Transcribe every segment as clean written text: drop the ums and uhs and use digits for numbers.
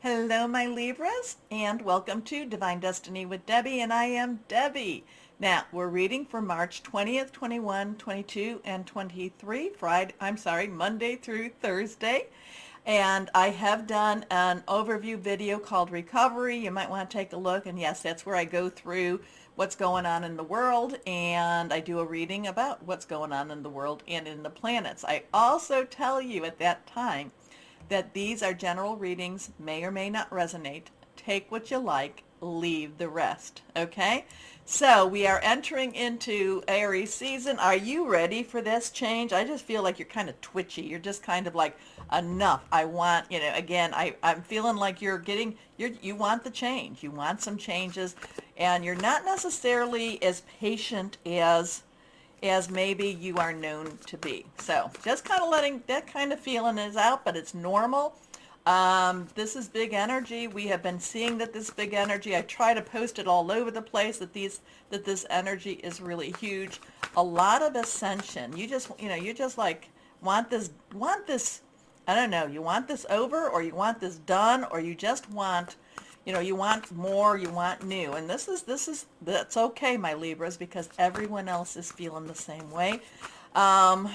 Hello, my Libras, and welcome to Divine Destiny with Debbie, and I am Debbie. Now, we're reading for March 20th, 21, 22, and 23, Monday through Thursday. And I have done an overview video called Recovery. You might want to take a look, and yes, that's where I go through what's going on in the world, and I do a reading about what's going on in the world and in the planets. I also tell you at that time that these are general readings, may or may not resonate. Take what you like, leave the rest, okay? So we are entering into Aries season. Are you ready for this change? I just feel like you're kind of twitchy. You're just kind of like, enough. I want, again, I'm feeling like you want the change. You want some changes, and you're not necessarily as patient as maybe you are known to be. So just kind of letting that kind of feeling is out, but it's normal. This is big energy. We have been seeing that this big energy, I try to post it all over the place, that this energy is really huge. A lot of ascension. You just like want this, I don't know, you want this over, or you want this done, or you just want, you want more, you want new. And that's okay, my Libras, because everyone else is feeling the same way. I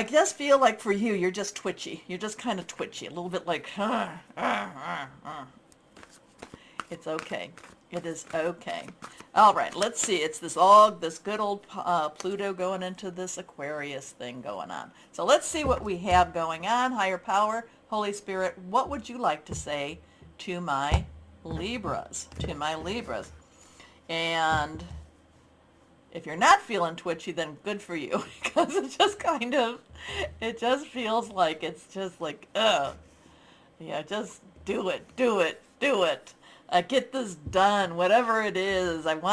just feel like for you, you're just twitchy. You're just kind of twitchy, a little bit like, It's okay. It is okay. All right, let's see. It's this good old Pluto going into this Aquarius thing going on. So let's see what we have going on. Higher power, Holy Spirit, what would you like to say to my Libras? And if you're not feeling twitchy, then good for you, because it just feels like it's just like, yeah, just do it. Get this done, whatever it is. Come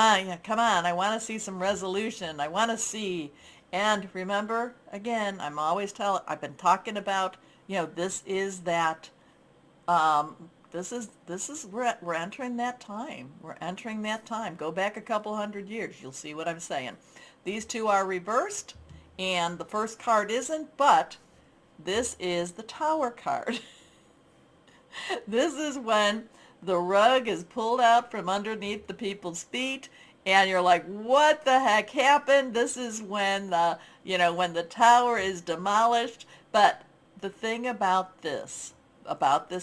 on, I want to see some resolution. I want to see. And remember, again, I've been talking about, this is that, we're entering that time. We're entering that time. Go back a couple hundred years. You'll see what I'm saying. These two are reversed, and the first card isn't, but this is the Tower card. This is when the rug is pulled out from underneath the people's feet, and you're like, what the heck happened? This is when when the tower is demolished. But the thing about this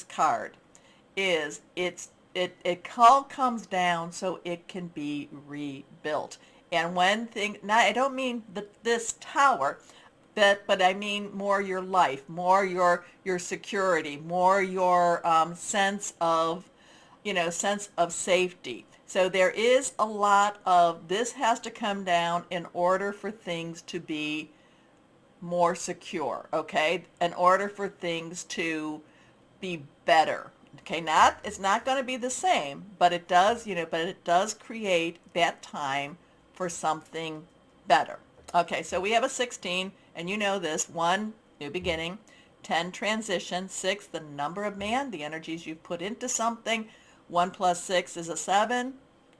card is it all comes down so it can be rebuilt. And now I don't mean this tower, but I mean more your life, more your security, more your sense of safety. So there is a lot of this has to come down in order for things to be more secure, okay? In order for things to be better. Okay, it's not going to be the same, but it does create that time for something better. Okay, so we have a 16, and you know this: 1, new beginning; 10, transition; 6, the number of man, the energies you've put into something; 1 plus 6 is a 7,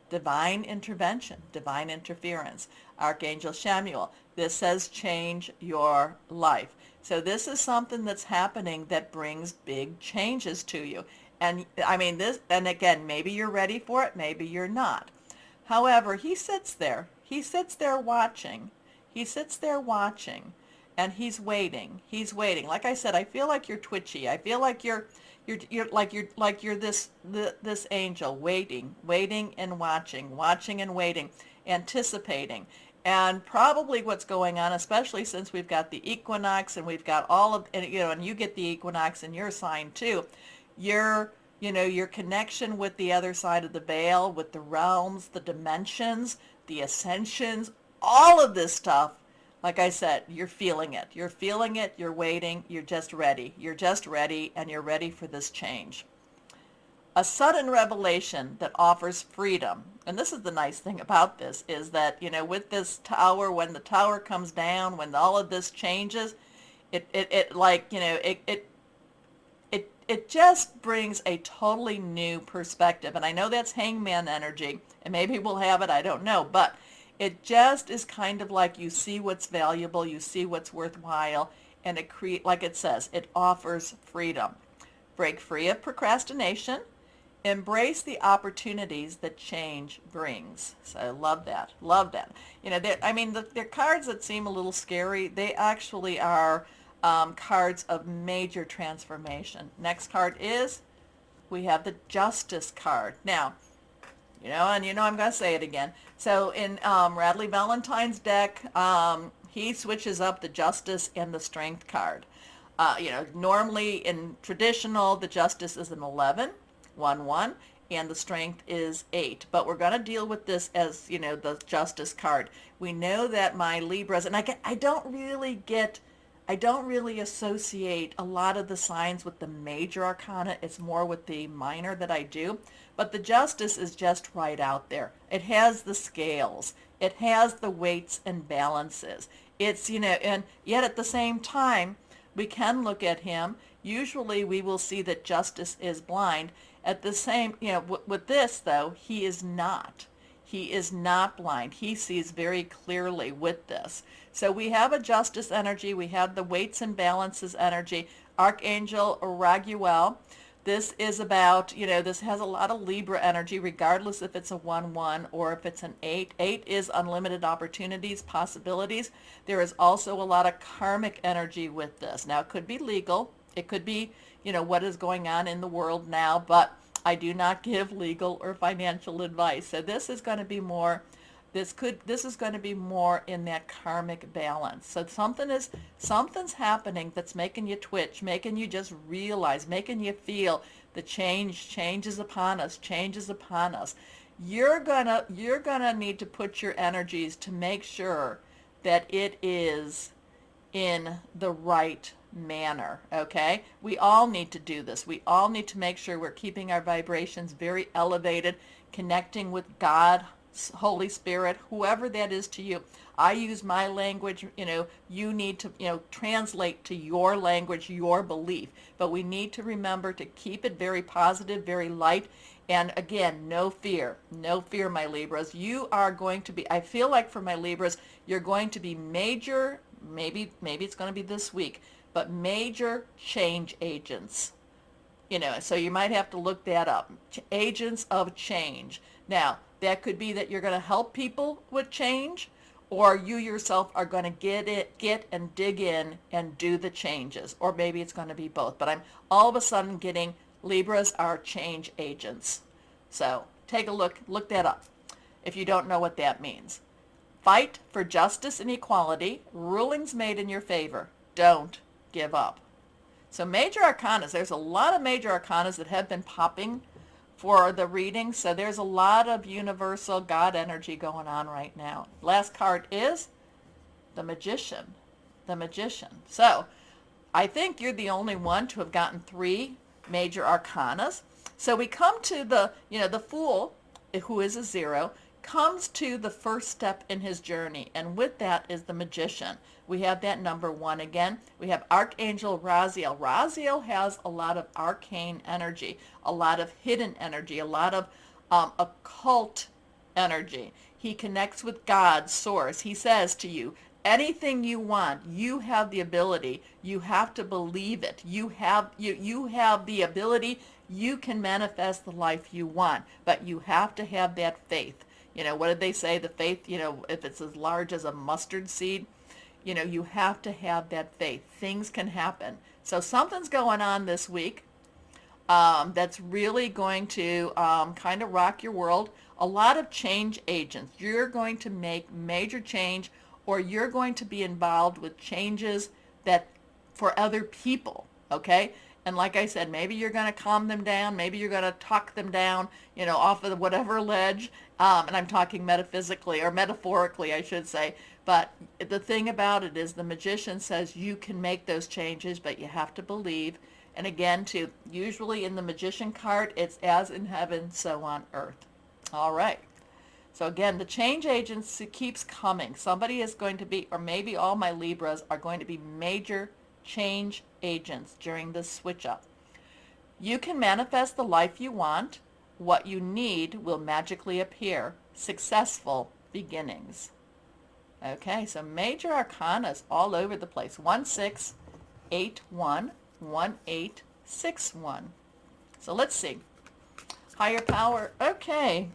divine intervention, divine interference. Archangel Shamuel, this says change your life. So this is something that's happening that brings big changes to you. And I mean, and again, maybe you're ready for it, maybe you're not. However, he sits there watching. And he's waiting. Like I said, I feel like you're twitchy. I feel like you're this angel waiting and watching and waiting, anticipating. And probably what's going on, especially since we've got the equinox and we've got and you get the equinox in your sign too, your connection with the other side of the veil, with the realms, the dimensions, the ascensions, all of this stuff. Like I said, you're feeling it, you're waiting, you're just ready, and you're ready for this change. A sudden revelation that offers freedom. And this is the nice thing about this, is that, with this tower, when the tower comes down, when all of this changes, it just brings a totally new perspective. And I know that's hangman energy, and maybe we'll have it, I don't know, but it just is kind of like you see what's valuable, you see what's worthwhile, and like it says, it offers freedom. Break free of procrastination. Embrace the opportunities that change brings. So I love that. Love that. You know, I mean, they're cards that seem a little scary. They actually are cards of major transformation. Next card is, we have the Justice card. Now, I'm going to say it again. So in Radley Valentine's deck, he switches up the Justice and the Strength card. Normally in traditional, the Justice is an 11, 1, and the Strength is 8. But we're going to deal with this as, the Justice card. We know that my Libras, and I don't really associate a lot of the signs with the major arcana. It's more with the minor that I do. But the Justice is just right out there. It has the scales. It has the weights and balances. It's, and yet at the same time, we can look at him. Usually we will see that Justice is blind. At the same, with this though, he is not. He is not blind. He sees very clearly with this. So we have a Justice energy. We have the weights and balances energy. Archangel Raguel. This is about, this has a lot of Libra energy, regardless if it's a 1 or if it's an 8. 8 is unlimited opportunities, possibilities. There is also a lot of karmic energy with this. Now, it could be legal. It could be, what is going on in the world now, but I do not give legal or financial advice. So this is going to be more, this is going to be more in that karmic balance. So something's happening that's making you twitch, making you just realize, making you feel the changes upon us. You're gonna need to put your energies to make sure that it is in the right manner, okay? We all need to do this. We all need to make sure we're keeping our vibrations very elevated, connecting with God, Holy Spirit, whoever that is to you. I use my language, you need to, translate to your language, your belief. But we need to remember to keep it very positive, very light. And again, no fear, my Libras. You are going to be, I feel like for my Libras, you're going to be major, maybe it's going to be this week, but major change agents. So you might have to look that up. Agents of change. Now, that could be that you're going to help people with change, or you yourself are going to get and dig in and do the changes. Or maybe it's going to be both. But I'm all of a sudden getting Libras are change agents. So take a look that up if you don't know what that means. Fight for justice and equality. Rulings made in your favor. Don't give up. So major arcanas, there's a lot of major arcanas that have been popping for the reading. So there's a lot of universal God energy going on right now. Last card is the Magician. The Magician. So I think you're the only one to have gotten 3 major arcanas. So we come to the, the Fool, who is a 0, comes to the first step in his journey, and with that is the Magician. We have that number 1 again. We have Archangel Raziel. Raziel has a lot of arcane energy, a lot of hidden energy, a lot of occult energy. He connects with God's source. He says to you, anything you want, you have the ability. You have to believe it. You have the ability. You can manifest the life you want, but you have to have that faith. What did they say? The faith, if it's as large as a mustard seed, you have to have that faith. Things can happen. So something's going on this week that's really going to kind of rock your world. A lot of change agents. You're going to make major change, or you're going to be involved with changes that for other people, okay? And like I said, maybe you're going to calm them down. Maybe you're going to talk them down, off of whatever ledge. And I'm talking metaphysically, or metaphorically, I should say. But the thing about it is the Magician says you can make those changes, but you have to believe. And again, usually in the Magician card, it's as in heaven, so on earth. All right. So again, the change agency keeps coming. Somebody is going to be, or maybe all my Libras are going to be major change agents during this switch up. You can manifest the life you want. What you need will magically appear. Successful beginnings. Okay, so major arcanas all over the place. 1, 6, 8, 1, 1, 8, 861. So let's see. Higher power. Okay.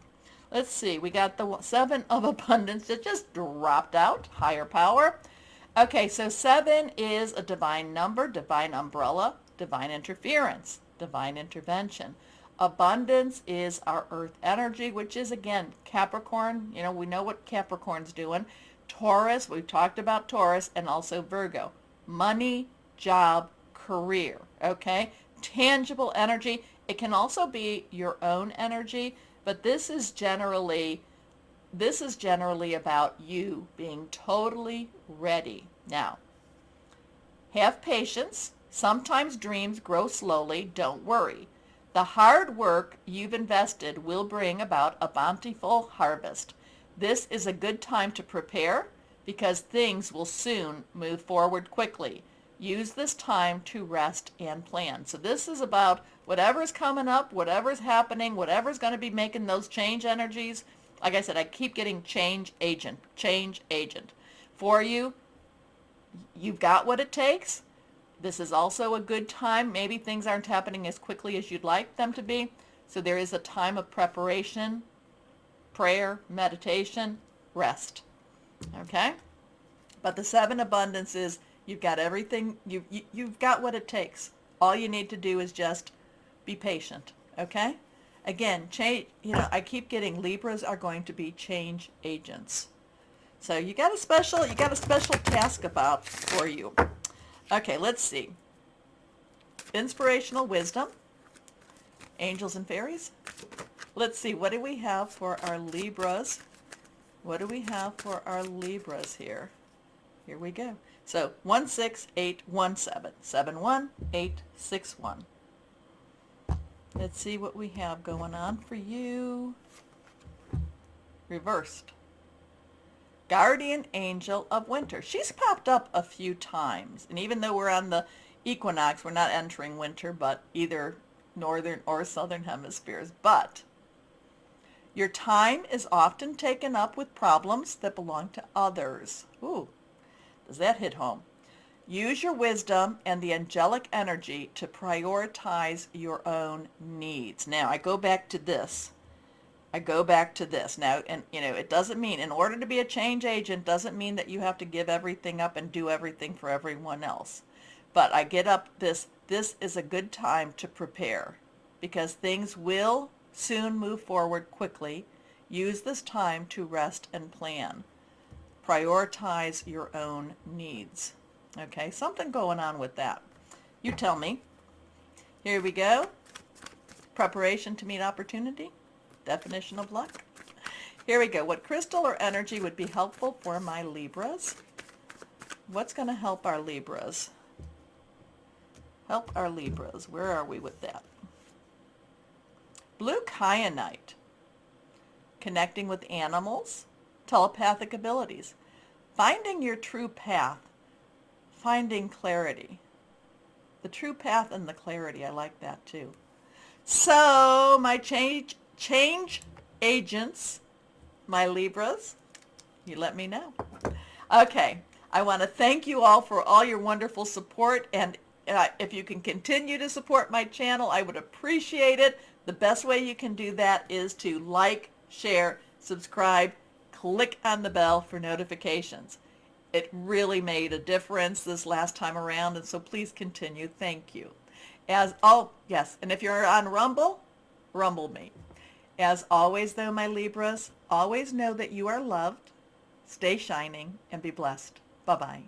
Let's see. We got the 7 of abundance that just dropped out. Higher power. Okay, so 7 is a divine number, divine umbrella, divine interference, divine intervention. Abundance is our earth energy, which is, again, Capricorn. You know, we know what Capricorn's doing. Taurus, we've talked about Taurus, and also Virgo. Money, job, career, okay? Tangible energy. It can also be your own energy, but this is generally about you being totally ready. Now, have patience. Sometimes dreams grow slowly. Don't worry. The hard work you've invested will bring about a bountiful harvest. This is a good time to prepare because things will soon move forward quickly. Use this time to rest and plan. So this is about whatever's coming up, whatever's happening, whatever's going to be making those change energies. Like I said, I keep getting change agent. For you, you've got what it takes. This is also a good time. Maybe things aren't happening as quickly as you'd like them to be. So there is a time of preparation, prayer, meditation, rest. Okay? But the 7 abundance is you've got everything. You've got what it takes. All you need to do is just be patient. Okay? Again, change. You know, I keep getting Libras are going to be change agents. So you got a special task for you. Okay, let's see. Inspirational wisdom, angels and fairies. Let's see, what do we have for our Libras? What do we have for our Libras here? Here we go. So 16817, 71861. Let's see what we have going on for you. Reversed. Guardian Angel of Winter. She's popped up a few times. And even though we're on the equinox, we're not entering winter, but either northern or southern hemispheres. But your time is often taken up with problems that belong to others. Ooh, does that hit home? Use your wisdom and the angelic energy to prioritize your own needs. Now, I go back to this. Now, and you know, it doesn't mean, in order to be a change agent, doesn't mean that you have to give everything up and do everything for everyone else. But I get up this is a good time to prepare because things will soon move forward quickly. Use this time to rest and plan. Prioritize your own needs. Okay, something going on with that. You tell me. Here we go. Preparation to meet opportunity. Definition of luck. Here we go. What crystal or energy would be helpful for my Libras? What's going to help our Libras? Help our Libras. Where are we with that? Blue kyanite. Connecting with animals. Telepathic abilities. Finding your true path. Finding clarity. The true path and the clarity. I like that too. So my change agents, my Libras, you let me know. Okay, I want to thank you all for all your wonderful support, and if you can continue to support my channel, I would appreciate it. The best way you can do that is to like, share, subscribe, click on the bell for notifications. It really made a difference this last time around, and so please continue. Thank you. Yes, and if you're on Rumble, rumble me. As always, though, my Libras, always know that you are loved, stay shining, and be blessed. Bye-bye.